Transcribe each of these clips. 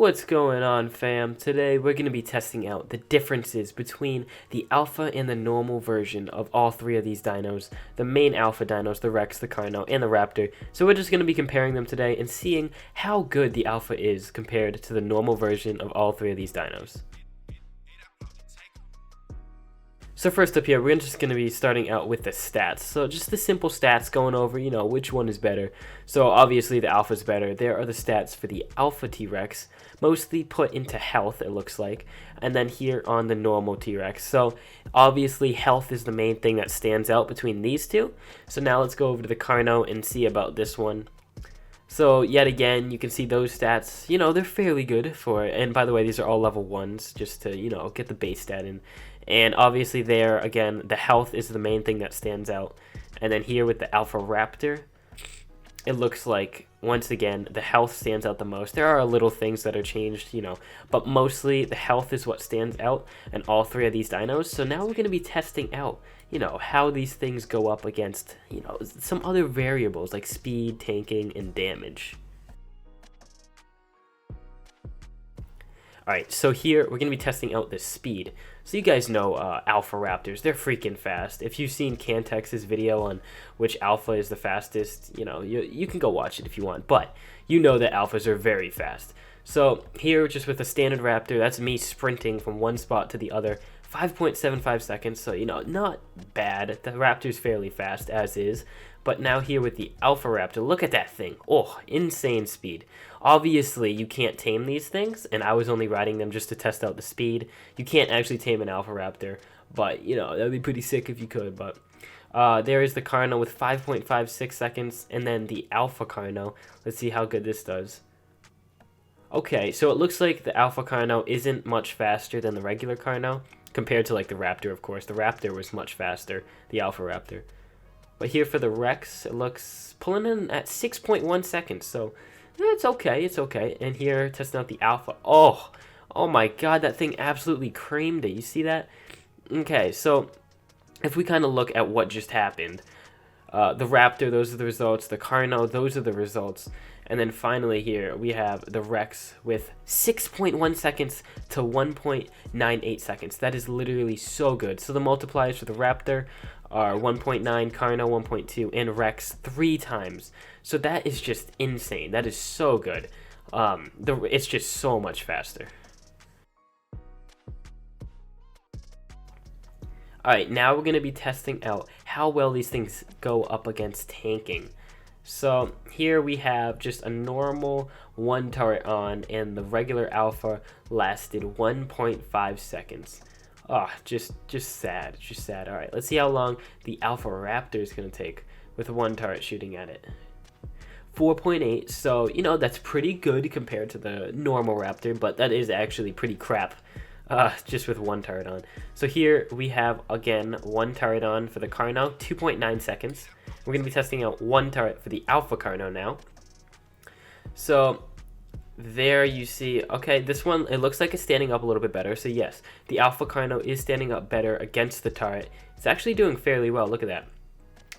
What's going on, fam? Today we're going to be testing out the differences between the alpha and the normal version of all three of these dinos, the main alpha dinos, the Rex, the Carno, and the Raptor. So we're just going to be comparing them today and seeing how good the alpha is compared to the normal version of all three of these dinos. So first up here, we're just going to be starting out with the stats. So just the simple stats going over, which one is better. So obviously the alpha is better. There are the stats for the alpha T-Rex, mostly put into health, it looks like. And then here on the normal T-Rex. So obviously health is the main thing that stands out between these two. So now let's go over to the Carno and see about this one. So yet again, you can see those stats, they're fairly good for it. And by the way, these are all level 1s just to, get the base stat in. And obviously there, again, the health is the main thing that stands out. And then here with the Alpha Raptor, it looks like, once again, the health stands out the most. There are little things that are changed, but mostly the health is what stands out in all three of these dinos. So now we're going to be testing out, how these things go up against, some other variables like speed, tanking, and damage. Alright, so here we're going to be testing out the speed. So you guys know Alpha Raptors, they're freaking fast. If you've seen Cantex's video on which Alpha is the fastest, you can go watch it if you want. But you know that Alphas are very fast. So here, just with a standard Raptor, that's me sprinting from one spot to the other, 5.75 seconds. So, not bad. The Raptor's fairly fast, as is. But now here with the Alpha Raptor, look at that thing. Oh, insane speed. Obviously, you can't tame these things, and I was only riding them just to test out the speed. You can't actually tame an Alpha Raptor, but, that'd be pretty sick if you could. But there is the Carno with 5.56 seconds, and then the Alpha Carno. Let's see how good this does. Okay, so it looks like the Alpha Carno isn't much faster than the regular Carno, compared to, like, the Raptor, of course. The Raptor was much faster, the Alpha Raptor. But here for the Rex, it looks pulling in at 6.1 seconds, so it's okay. And here, testing out the Alpha. Oh my god, that thing absolutely creamed it. You see that? Okay, so if we kind of look at what just happened, the Raptor, those are the results. The Carno, those are the results. And then finally here, we have the Rex with 6.1 seconds to 1.98 seconds. That is literally so good. So the multipliers for the Raptor are 1.9, Carno 1.2, and Rex 3 times. So that is just insane. That is so good. It's just so much faster. Alright, now we're going to be testing out how well these things go up against tanking. So here we have just a normal 1 turret on, and the regular Alpha lasted 1.5 seconds. Oh, just sad. All right, let's see how long the Alpha Raptor is going to take with 1 turret shooting at it. 4.8, so, that's pretty good compared to the normal Raptor, but that is actually pretty crap, just with 1 turret on. So here we have, again, 1 turret on for the Carno, 2.9 seconds. We're going to be testing out 1 turret for the Alpha Carno now. So there you see, okay, this one, it looks like it's standing up a little bit better. So yes, the Alpha Carno is standing up better against the turret. It's actually doing fairly well. Look at that.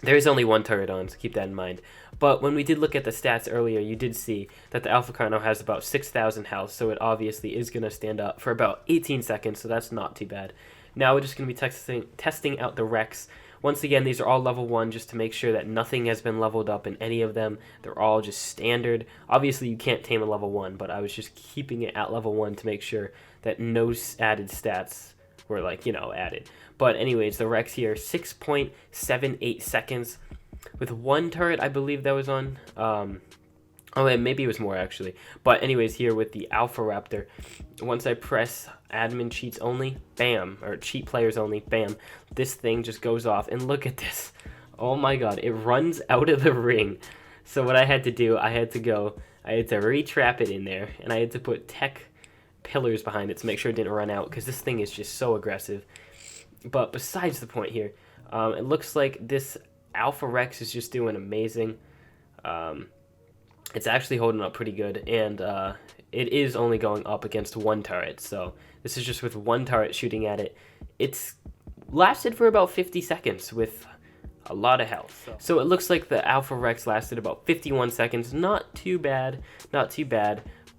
There is only 1 turret on, so keep that in mind. But when we did look at the stats earlier, you did see that the Alpha Carno has about 6,000 health, so it obviously is going to stand up for about 18 seconds, so that's not too bad. Now we're just going to be testing out the Rex. Once again, these are all level 1 just to make sure that nothing has been leveled up in any of them. They're all just standard. Obviously, you can't tame a level 1, but I was just keeping it at level 1 to make sure that no added stats were, added. But anyways, the Rex here, 6.78 seconds with 1 turret, I believe that was on. Maybe it was more, actually. But anyways, here with the Alpha Raptor, once I press admin cheats only, bam, or cheat players only, bam, this thing just goes off. And look at this. Oh my god, it runs out of the ring. So what I had to do, I had to retrap it in there, and I had to put tech pillars behind it to make sure it didn't run out, because this thing is just so aggressive. But besides the point here, it looks like this Alpha Rex is just doing amazing. It's actually holding up pretty good, and it is only going up against 1 turret, so this is just with 1 turret shooting at it. It's lasted for about 50 seconds with a lot of health. So it looks like the Alpha Rex lasted about 51 seconds. Not too bad,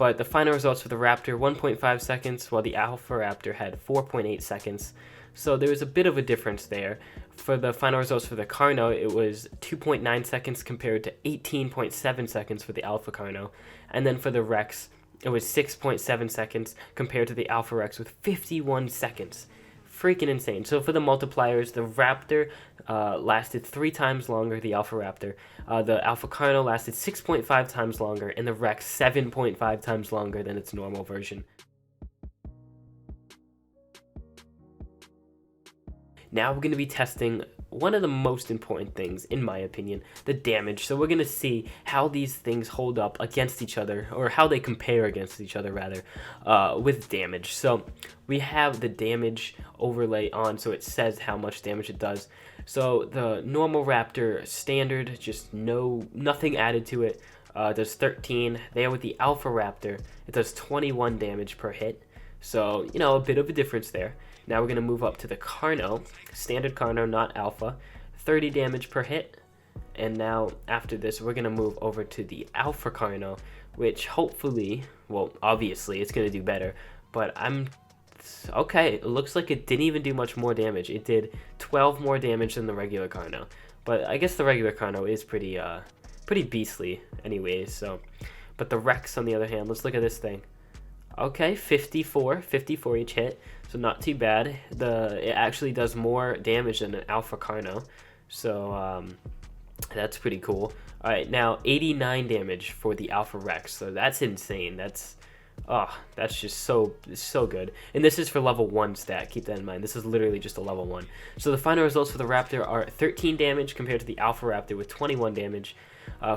But the final results for the Raptor, 1.5 seconds, while the Alpha Raptor had 4.8 seconds. So there was a bit of a difference there. For the final results for the Carno, it was 2.9 seconds compared to 18.7 seconds for the Alpha Carno. And then for the Rex, it was 6.7 seconds compared to the Alpha Rex with 51 seconds. Freaking insane. So for the multipliers, the Raptor lasted 3 times longer, the Alpha Raptor. The Alpha Carno lasted 6.5 times longer, and the Rex 7.5 times longer than its normal version. Now we're going to be testing one of the most important things, in my opinion, the damage. So we're going to see how these things hold up against each other, or how they compare against each other, rather, with damage. So we have the damage overlay on, so it says how much damage it does. So the normal Raptor standard, just nothing added to it, does 13. There with the Alpha Raptor, it does 21 damage per hit. So, you know, a bit of a difference there. Now we're going to move up to the Carno, standard Carno, not Alpha, 30 damage per hit. And now after this, we're going to move over to the Alpha Carno, which hopefully, well, obviously it's going to do better, but okay, it looks like it didn't even do much more damage. It did 12 more damage than the regular Carno, but I guess the regular Carno is pretty beastly anyways. So, but the Rex on the other hand, let's look at this thing. Okay, 54 each hit, so not too bad. It actually does more damage than an Alpha Carno, so that's pretty cool. All right, now 89 damage for the Alpha Rex, so that's insane. That's just so good. And this is for level 1 stat, keep that in mind. This is literally just a level 1. So the final results for the Raptor are 13 damage compared to the Alpha Raptor with 21 damage.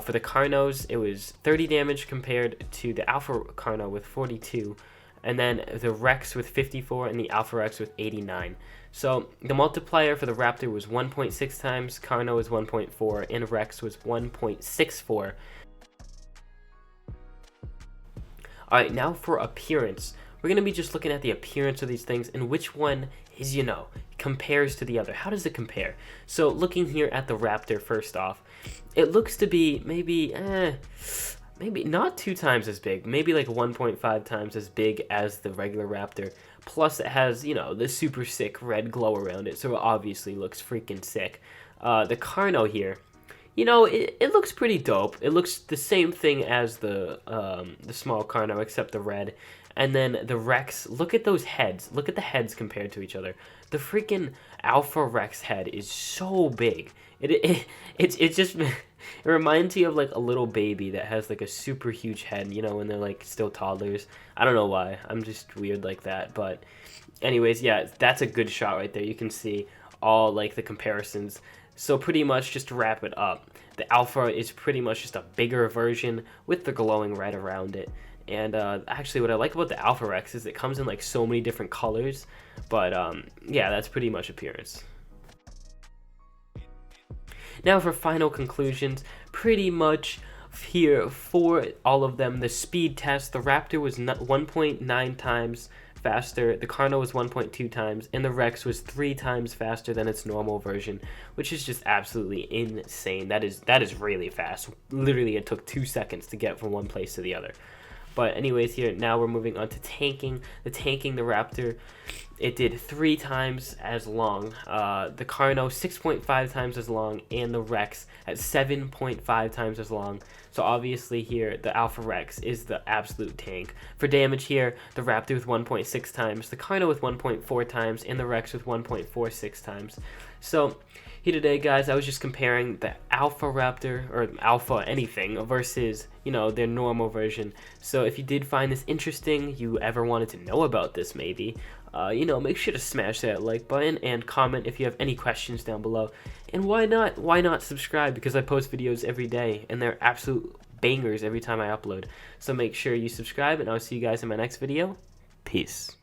For the Carnos, it was 30 damage compared to the Alpha Carno with 42. And then the Rex with 54 and the Alpha Rex with 89. So the multiplier for the Raptor was 1.6 times, Carno was 1.4, and Rex was 1.64. Alright, now for appearance. We're going to be just looking at the appearance of these things and which one is, compares to the other. How does it compare? So looking here at the Raptor first off, it looks to be maybe not 2 times as big, maybe like 1.5 times as big as the regular Raptor. Plus it has, the super sick red glow around it, so it obviously looks freaking sick. The Carno here, it looks pretty dope. It looks the same thing as the small Carno, except the red. And then the Rex, look at those heads. Look at the heads compared to each other. The freaking Alpha Rex head is so big. It just it reminds you of like a little baby that has like a super huge head, when they're like still toddlers. I don't know why. I'm just weird like that. But anyways, yeah, that's a good shot right there. You can see all like the comparisons. So pretty much just to wrap it up, the Alpha is pretty much just a bigger version with the glowing red around it. And actually what I like about the Alpha Rex is it comes in like so many different colors. But yeah, that's pretty much appearance. Now for final conclusions, pretty much here for all of them, the speed test, the Raptor was 1.9 times faster, the Carno was 1.2 times, and the Rex was 3 times faster than its normal version, which is just absolutely insane. That is really fast. Literally, it took 2 seconds to get from one place to the other. But anyways, here, now we're moving on to tanking. The Raptor, it did 3 times as long. The Carno, 6.5 times as long, and the Rex at 7.5 times as long. So obviously here, the Alpha Rex is the absolute tank. For damage here, the Raptor with 1.6 times, the Carno with 1.4 times, and the Rex with 1.46 times. So here today, guys, I was just comparing the Alpha Raptor, or Alpha anything, versus, their normal version. So if you did find this interesting, you ever wanted to know about this maybe, make sure to smash that like button and comment if you have any questions down below. And why not subscribe, because I post videos every day, and they're absolute bangers every time I upload. So make sure you subscribe, and I'll see you guys in my next video. Peace.